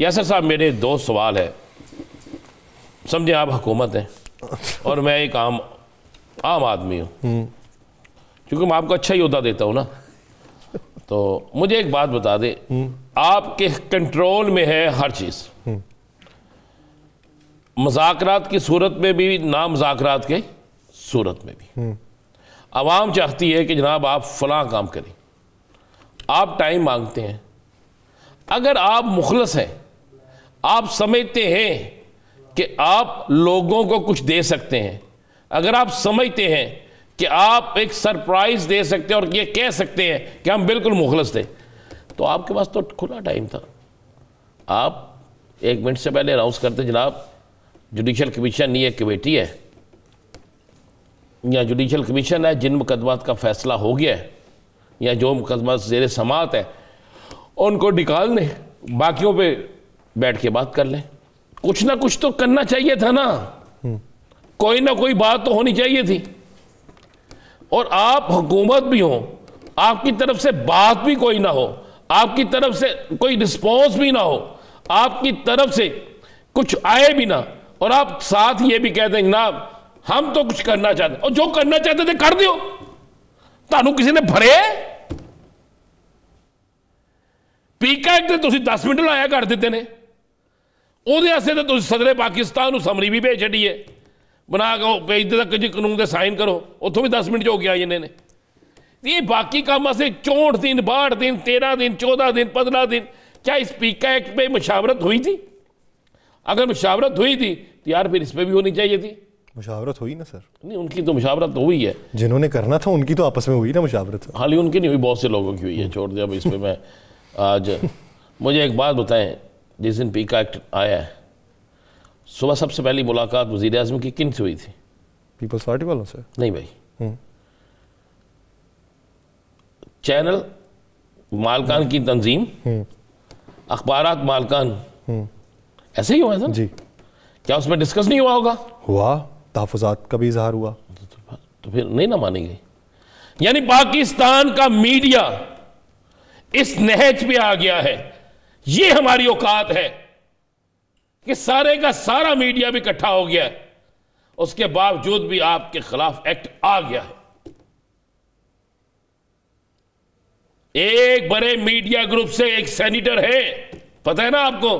یاسر صاحب میرے دو سوال ہے. سمجھیں آپ حکومت ہیں اور میں ایک عام آدمی ہوں, کیونکہ میں آپ کو اچھا ہی عہدہ دیتا ہوں نا, تو مجھے ایک بات بتا دیں, آپ کے کنٹرول میں ہے ہر چیز, مذاکرات کی صورت میں بھی, نا مذاکرات کے صورت میں بھی. عوام چاہتی ہے کہ جناب آپ فلاں کام کریں, آپ ٹائم مانگتے ہیں. اگر آپ مخلص ہیں, آپ سمجھتے ہیں کہ آپ لوگوں کو کچھ دے سکتے ہیں, اگر آپ سمجھتے ہیں کہ آپ ایک سرپرائز دے سکتے ہیں اور یہ کہہ سکتے ہیں کہ ہم بالکل مخلص تھے, تو آپ کے پاس تو کھلا ٹائم تھا. آپ 1 منٹ سے پہلے اناؤنس کرتے جناب جوڈیشل کمیشن یہ ایک کمیٹی ہے یا جوڈیشل کمیشن ہے, جن مقدمات کا فیصلہ ہو گیا ہے یا جو مقدمات زیر سماعت ہے ان کو نکال دیں, باقیوں پہ بیٹھ کے بات کر لیں. کچھ نہ کچھ تو کرنا چاہیے تھا نا, کوئی نہ کوئی بات تو ہونی چاہیے تھی. اور آپ حکومت بھی ہوں, آپ کی طرف سے بات بھی کوئی نہ ہو, آپ کی طرف سے کوئی رسپانس بھی نہ ہو, آپ کی طرف سے کچھ آئے بھی نہ, اور آپ ساتھ یہ بھی کہتے ہیں جناب ہم تو کچھ کرنا چاہتے ہیں, اور جو کرنا چاہتے تھے کر دیو. تانوں کسی نے بھرے پیکا ایک تو 10 منٹ لایا کر دیتے نے, وہ صدر پاکستان سمری بھی بھیج چڑی ہے بنا کے پیج تک جی قانون دے سائن کرو, اتوں بھی 10 منٹ جو گیا انہیں نے. یہ باقی کام سے 64 دن 62 دن 13 دن 14 دن 15 دن, کیا اس پیکا ایکٹ پہ مشاورت ہوئی تھی؟ اگر مشاورت ہوئی تھی تو یار پھر اس پہ بھی ہونی چاہیے تھی. مشاورت ہوئی نا سر؟ نہیں, ان کی تو مشاورت ہوئی ہے, جنہوں نے کرنا تھا ان کی تو آپس میں ہوئی نا مشاورت. حالی ان کی نہیں ہوئی, بہت سے لوگوں کی ہوئی ہے, چھوڑ دیا اس پہ. میں آج مجھے ایک بات بتائیں, جس دن پیکا ایکٹ آیا ہے صبح سب سے پہلی ملاقات وزیر اعظم کی کن سے ہوئی تھی؟ پیپلز پارٹی والوں سے؟ نہیں بھائی, چینل مالکان کی تنظیم, اخبارات مالکان, ایسے ہی ہوا ہے سر جی. کیا اس میں ڈسکس نہیں ہوا ہوگا؟ ہوا, تحفظات کا بھی اظہار ہوا. تو پھر نہیں نہ مانیں گے. یعنی پاکستان کا میڈیا اس نہج پہ آ گیا ہے, یہ ہماری اوقات ہے کہ سارے کا سارا میڈیا بھی اکٹھا ہو گیا ہے, اس کے باوجود بھی آپ کے خلاف ایکٹ آ گیا ہے. ایک بڑے میڈیا گروپ سے ایک سینیٹر ہے, پتہ ہے نا آپ کو,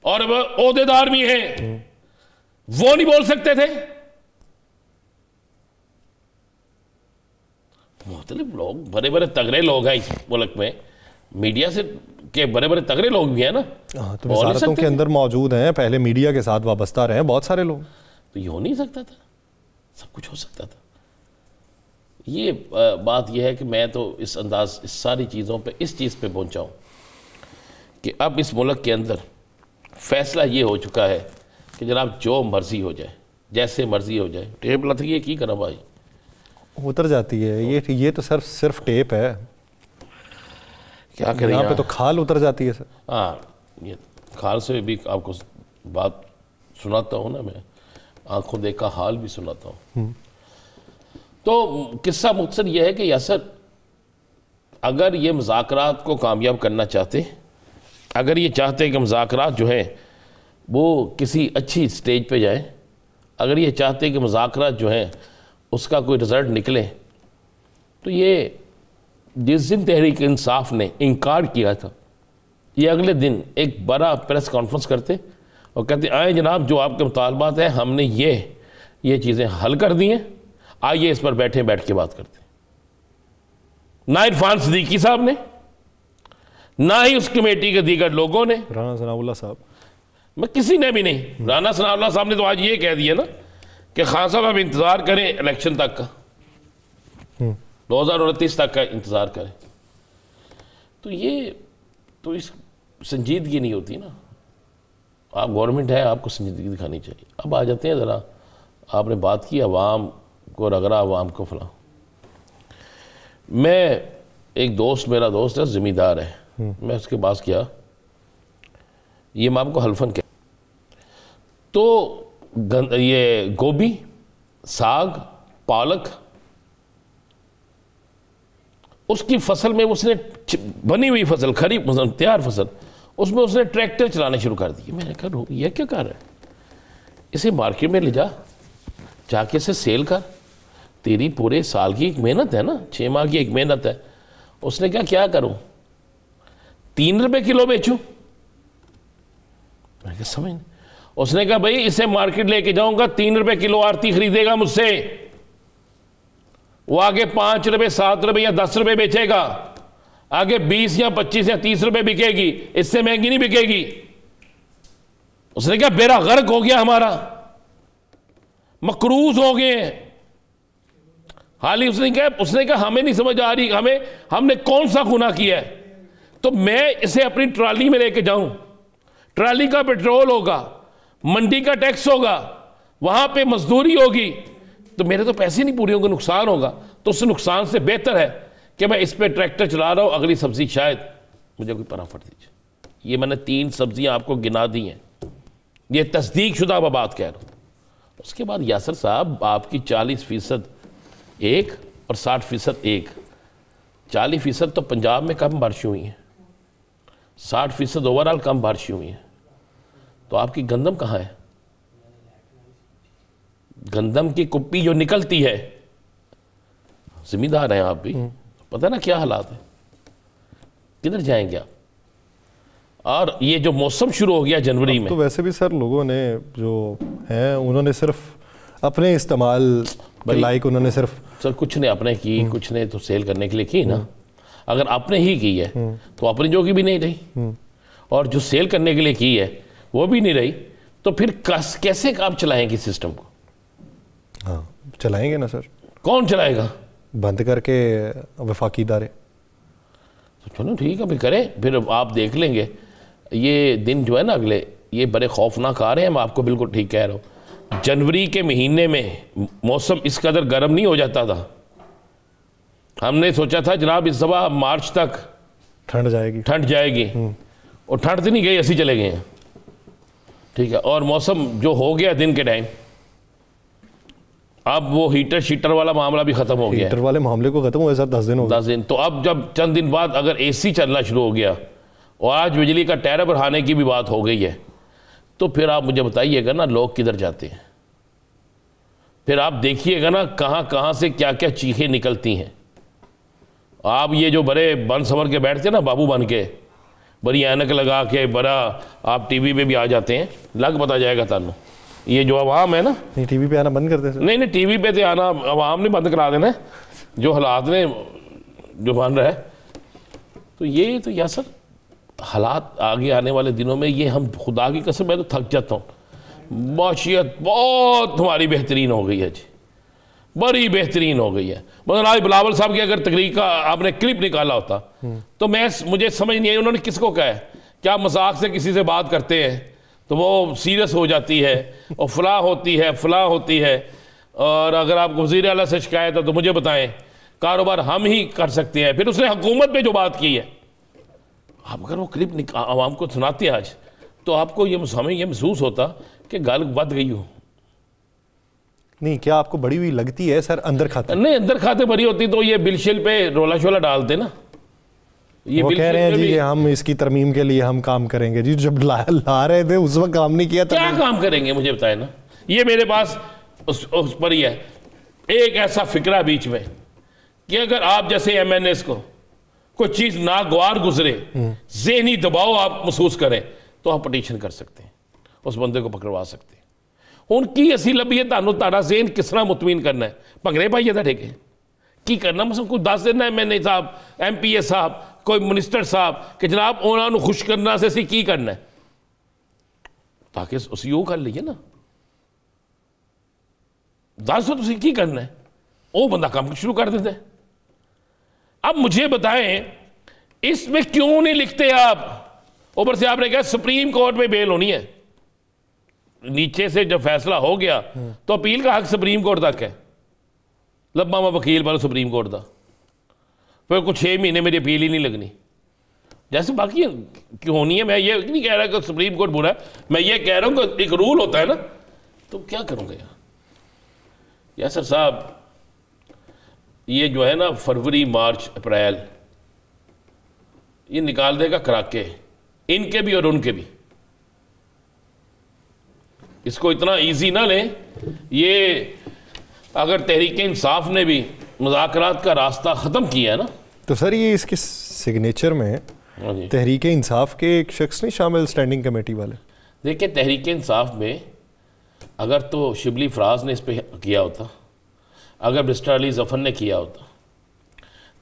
اور وہ عہدیدار بھی ہیں, وہ نہیں بول سکتے تھے. مختلف لوگ, بڑے بڑے تگڑے لوگ ہیں اس ملک میں, میڈیا سے کے بڑے بڑے تگڑے لوگ بھی ہیں نا, تو وزارتوں کے اندر موجود ہیں, پہلے میڈیا کے ساتھ وابستہ رہے ہیں بہت سارے لوگ. تو یہ ہو نہیں سکتا تھا؟ سب کچھ ہو سکتا تھا. یہ بات یہ ہے کہ میں تو اس ساری چیزوں پہ اس چیز پہ پہنچا ہوں کہ اب اس ملک کے اندر فیصلہ یہ ہو چکا ہے کہ جناب جو مرضی ہو جائے, جیسے مرضی ہو جائے. ٹیپ لت یہ کی کرنا بھائی, اتر جاتی ہے. یہ تو صرف ٹیپ ہے, کیا کریں یہاں پہ تو کھال اتر جاتی ہے سر. ہاں, یہ کھال سے بھی آپ کو بات سناتا ہوں نا, میں آنکھوں دیکھا حال بھی سناتا ہوں. تو قصہ مختصر یہ ہے کہ یاسر, اگر یہ مذاکرات کو کامیاب کرنا چاہتے, اگر یہ چاہتے کہ مذاکرات جو ہیں وہ کسی اچھی سٹیج پہ جائیں, اگر یہ چاہتے کہ مذاکرات جو ہیں اس کا کوئی رزلٹ نکلے, تو یہ جس دن تحریک انصاف نے انکار کیا تھا, یہ اگلے دن ایک بڑا پریس کانفرنس کرتے اور کہتے آئے جناب جو آپ کے مطالبات ہیں ہم نے یہ چیزیں حل کر دی ہیں, آئیے اس پر بیٹھ کے بات کرتے. نہ عرفان صدیقی صاحب نے, نہ ہی اس کمیٹی کے دیگر لوگوں نے, رانا ثناء اللہ صاحب, میں کسی نے بھی نہیں. رانا ثناء اللہ صاحب نے تو آج یہ کہہ دیا نا کہ خان صاحب اب انتظار کریں الیکشن تک کا, 2029 تک کا انتظار کریں. تو یہ تو اس سنجیدگی نہیں ہوتی نا. آپ گورنمنٹ ہے, آپ کو سنجیدگی دکھانی چاہیے. اب آ جاتے ہیں ذرا, آپ نے بات کی عوام کو رگڑا, عوام کو فلاں. میں ایک دوست, میرا دوست ہے زمیندار ہے, میں اس کے پاس کیا, یہ میں آپ کو حلفن کیا, تو یہ گوبھی, ساگ, پالک, اس کی فصل میں اس نے بنی ہوئی فصل, خریف تیار فصل, اس میں اس نے ٹریکٹر چلانے شروع کر دیے. میں نے کہا یہ کیا کر رہا ہے؟ اسے مارکیٹ میں لے جا کے اسے سیل کر, تیری پورے سال کی ایک محنت ہے نا, 6 ماہ کی ایک محنت ہے. اس نے کیا کروں, 3 روپے کلو بیچوں؟ میں کہا سمجھ نہیں. اس نے کہا بھائی اسے مارکیٹ لے کے جاؤں گا, 3 روپے کلو آرتی خریدے گا مجھ سے, وہ آگے 5 روپے 7 روپے یا 10 روپے بیچے گا, آگے 20 یا 25 یا 30 روپے بکے گی, اس سے مہنگی نہیں بکے گی. اس نے کہا بیڑا غرق ہو گیا ہمارا, مقروض ہو گئے ہیں. حالی اس نے کہا ہمیں نہیں سمجھ آ رہی, ہم نے کون سا گناہ کیا ہے تو میں اسے اپنی ٹرالی میں لے کے جاؤں, ٹرالی کا پیٹرول ہوگا, منڈی کا ٹیکس ہوگا, وہاں پہ مزدوری ہوگی, تو میرے تو پیسے نہیں پورے ہوں گے, نقصان ہوگا. تو اس نقصان سے بہتر ہے کہ میں اس پہ ٹریکٹر چلا رہا ہوں, اگلی سبزی شاید مجھے کوئی پناہ دیجیے. یہ میں نے 3 سبزیاں آپ کو گنا دی ہیں, یہ تصدیق شدہ میں بات کہہ رہا ہوں. اس کے بعد یاسر صاحب آپ کی 40% ایک اور 60% ایک, 40% تو پنجاب میں کم بارشیں ہوئی ہیں, 60% اوورال کم بارشیں ہوئی ہیں. تو آپ کی گندم کہاں ہے؟ گندم کی کپی جو نکلتی ہے, زمیندار ہیں آپ بھی, پتہ نا کیا حالات ہیں, کدھر جائیں گے آپ؟ اور یہ جو موسم شروع ہو گیا جنوری میں, تو ویسے بھی سر لوگوں نے جو ہیں انہوں نے صرف اپنے استعمال لائک, انہوں نے صرف سر کچھ نے اپنے کی, کچھ نے تو سیل کرنے کے لیے کی نا. اگر اپنے ہی کی ہے تو اپنی جو کی بھی نہیں رہی, اور جو سیل کرنے کے لیے کی ہے وہ بھی نہیں رہی, تو پھر کیسے آپ چلائیں گے سسٹم کو؟ ہاں چلائیں گے نا سر. کون چلائے گا؟ بند کر کے وفاقی ادارے. چلو ٹھیک ہے, پھر کریں, پھر آپ دیکھ لیں گے. یہ دن جو ہے نا اگلے, یہ بڑے خوفناک آ رہے ہیں. میں آپ کو بالکل ٹھیک کہہ رہا ہوں. جنوری کے مہینے میں موسم اس قدر گرم نہیں ہو جاتا تھا. ہم نے سوچا تھا جناب اس دفعہ مارچ تک ٹھنڈ جائے گی, اور ٹھنڈ تو نہیں گئی, ایسے چلے گئے ہیں. ٹھیک ہے, اور موسم جو ہو گیا دن کے ٹائم, اب وہ ہیٹر شیٹر والا معاملہ بھی ختم ہو گیا. ہیٹر والے معاملے کو ختم ہوئے سر 10 دن ہو گئے. 10 دن. تو اب جب چند دن بعد اگر اے سی چلنا شروع ہو گیا, اور آج بجلی کا ٹیرر بڑھانے کی بھی بات ہو گئی ہے, تو پھر آپ مجھے بتائیے گا نا لوگ کدھر جاتے ہیں. پھر آپ دیکھیے گا نا کہاں سے کیا کیا چیخیں نکلتی ہیں. آپ یہ جو بڑے بن سور کے بیٹھتے ہیں نا, بابو بن کے, بڑی اینک لگا کے, بڑا آپ ٹی وی پہ بھی آ جاتے ہیں, لگ پتا جائے گا تانوں. یہ جو عوام ہے نا, نہیں ٹی وی پہ آنا بند کر دیں سر. نہیں ٹی وی پہ تو آنا عوام نے بند کرا دینا, جو حالات نے جو بن رہا ہے. تو یہ تو یا سر حالات آگے آنے والے دنوں میں, یہ ہم خدا کی قسم میں تو تھک جاتا ہوں. معاشیت بہت ہماری بہترین ہو گئی ہے جی, بڑی بہترین ہو گئی ہے. مثلا آج بلاول صاحب کی اگر تقریر کا آپ نے کلپ نکالا ہوتا تو مجھے سمجھ نہیں آئی انہوں نے کس کو کہا ہے. کیا مذاق سے کسی سے بات کرتے ہیں تو وہ سیریس ہو جاتی ہے, اور فلاں ہوتی ہے, اور اگر آپ وزیر اعلیٰ سے شکایت ہے تو مجھے بتائیں, کاروبار ہم ہی کر سکتے ہیں. پھر اس نے حکومت پہ جو بات کی ہے, آپ اگر وہ کلپ عوام کو سناتے آج, تو آپ کو ہمیں یہ محسوس ہوتا کہ گل بد گئی ہو. نہیں, کیا آپ کو بڑی ہوئی لگتی ہے سر اندر کھاتے؟ نہیں, اندر کھاتے بڑی ہوتی تو یہ بل شل پہ رولا شولا ڈالتے نا. یہ وہ کہہ رہے ہیں جی کہ ہم اس کی ترمیم کے لیے ہم کام کریں گے. جی جب لا رہے تھے اس وقت کام نہیں کیا, کیا کام کریں گے مجھے بتائیں نا. یہ میرے پاس اس پر ہی ہے ایک ایسا فکرہ بیچ میں کہ اگر آپ جیسے ایم این ایس کو کوئی چیز ناگوار گزرے, ذہنی دباؤ آپ محسوس کریں, تو آپ پٹیشن کر سکتے ہیں, اس بندے کو پکڑوا سکتے ہیں. ان کی اسی لبی ہے تارا ذہن کس طرح مطمئن کرنا ہے. پکڑے پائیے تھا ٹھیکے کی کرنا, مثلا کوئی 10 دینا ہے ایم این اے صاحب, ایم پی اے صاحب, کوئی منسٹر صاحب کہ جناب انہوں نے خوش کرنا سے کی کرنا ہے, تاکہ اسی وہ کر لیے نا. 10 تو کی کرنا ہے, وہ بندہ کام شروع کر دیتا ہے. اب مجھے بتائیں اس میں کیوں نہیں لکھتے آپ؟ اوپر سے آپ نے کہا سپریم کورٹ میں بیل ہونی ہے. نیچے سے جب فیصلہ ہو گیا تو اپیل کا حق سپریم کورٹ تک ہے. لبا میں وکیل بولو سپریم کورٹ دا, پھر کچھ 6 مہینے میری اپیل ہی نہیں لگنی. جیسے باقی کیوں ہونی ہے, میں یہ نہیں کہہ رہا کہ سپریم کورٹ برا ہے, میں یہ کہہ رہا ہوں کہ ایک رول ہوتا ہے نا. تو کیا کروں گا یاسر صاحب, یہ جو ہے نا فروری مارچ اپریل, یہ نکال دے گا کراکے. ان کے بھی اور ان کے بھی. اس کو اتنا ایزی نہ لیں. یہ اگر تحریک انصاف نے بھی مذاکرات کا راستہ ختم کیا ہے نا, تو سر یہ اس کے سگنیچر میں تحریک انصاف کے ایک شخص نہیں شامل اسٹینڈنگ کمیٹی والے؟ دیکھیں تحریک انصاف میں اگر تو شبلی فراز نے اس پہ کیا ہوتا, اگر مسٹر علی ظفر نے کیا ہوتا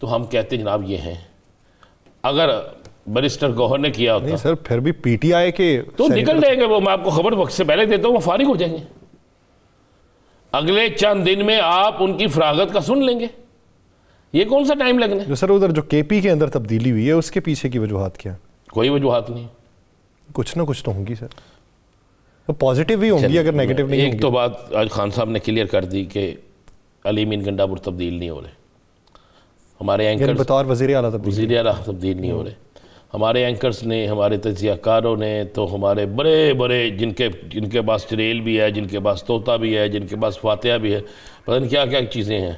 تو ہم کہتے جناب یہ ہیں. اگر بیرسٹر گوہر نے کیا ہوتا, نہیں سر پھر بھی پی ٹی آئی کے تو نکل جائیں گے وہ. میں آپ کو خبر وقت سے پہلے دیتا ہوں, وہ فارغ ہو جائیں گے. اگلے چند دن میں آپ ان کی فراغت کا سن لیں گے. یہ کون سا ٹائم لگنا ہے؟ جو سر ادھر جو کے پی کے اندر تبدیلی ہوئی ہے اس کے پیچھے کی وجوہات کیا؟ کوئی وجوہات نہیں. کچھ نہ کچھ تو ہوں گی سر, تو پازیٹیو ہی ہوں گی اگر نیگیٹو نہیں. ایک تو بات آج خان صاحب نے کلیئر کر دی کہ علی امین گنڈا پور تبدیل نہیں ہو رہے. ہمارے اینکرز بطور وزیر اعلیٰ تبدیل نہیں ہو رہے. ہمارے اینکرز نے, ہمارے تجزیہ کاروں نے, تو ہمارے بڑے بڑے جن کے پاس چریل بھی ہے, جن کے پاس طوطا بھی ہے, جن کے پاس فاتحہ بھی ہے, پتہ نہیں کیا کیا چیزیں ہیں,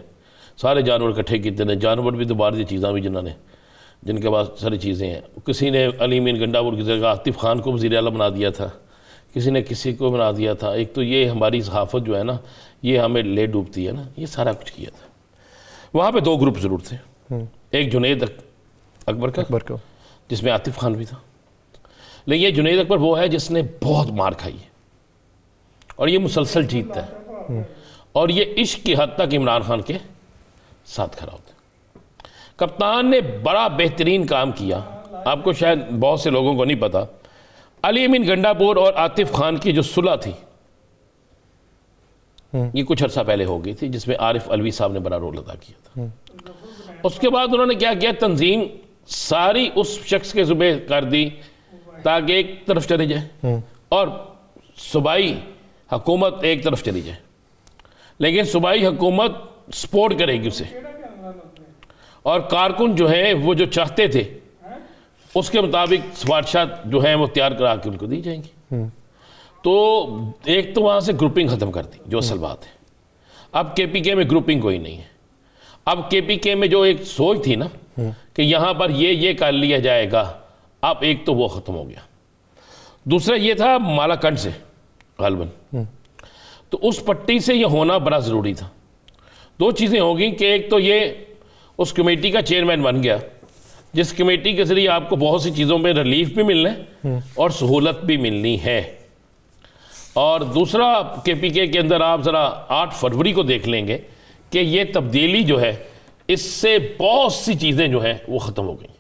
سارے جانور اکٹھے کیتے ہیں. جانور بھی دوبارہ دی چیزاں بھی جن کے پاس ساری چیزیں ہیں. کسی نے علی امین گنڈا پور کی جگہ عاطف خان کو وزیر اعلیٰ بنا دیا تھا, کسی نے کسی کو بنا دیا تھا. ایک تو یہ ہماری صحافت جو ہے نا, یہ ہمیں لے ڈوبتی ہے نا. یہ سارا کچھ کیا تھا. وہاں پہ دو گروپ ضرور تھے. ایک جنید اکبر کا جس میں عاطف خان بھی تھا, لیکن یہ جنید اکبر وہ ہے جس نے بہت مار کھائی ہے اور یہ مسلسل جیتتا ہے, اور یہ عشق کی حد تک عمران خان کے ساتھ کھڑا ہوتا ہے. کپتان نے بڑا بہترین کام کیا. آپ کو شاید بہت سے لوگوں کو نہیں پتا, علی امین گنڈا پور اور عاطف خان کی جو صلح تھی یہ کچھ عرصہ پہلے ہو گئی تھی, جس میں عارف علوی صاحب نے بڑا رول ادا کیا تھا. اس کے بعد انہوں نے کیا کیا, تنظیم ساری اس شخص کے ذمہ کر دی تاکہ ایک طرف چلی جائے اور صوبائی حکومت ایک طرف چلی جائے. لیکن صوبائی حکومت سپورٹ کرے گی اسے, اور کارکن جو ہیں وہ جو چاہتے تھے اس کے مطابق سفارشات جو ہیں وہ تیار کرا کے ان کو دی جائیں گی. تو ایک تو وہاں سے گروپنگ ختم کر دی, جو اصل بات ہے. اب کے پی کے میں گروپنگ کوئی نہیں ہے. اب کے پی کے میں جو ایک سوچ تھی نا کہ یہاں پر یہ کر لیا جائے گا, اب ایک تو وہ ختم ہو گیا. دوسرا یہ تھا مالاکنڈ سے غالباً, تو اس پٹی سے یہ ہونا بڑا ضروری تھا. دو چیزیں ہو گئیں کہ ایک تو یہ اس کمیٹی کا چیئرمین بن گیا, جس کمیٹی کے ذریعے آپ کو بہت سی چیزوں میں ریلیف بھی ملنا ہے اور سہولت بھی ملنی ہے. اور دوسرا کے پی کے اندر آپ ذرا 8 فروری کو دیکھ لیں گے کہ یہ تبدیلی جو ہے اس سے بہت سی چیزیں جو ہیں وہ ختم ہو گئیں.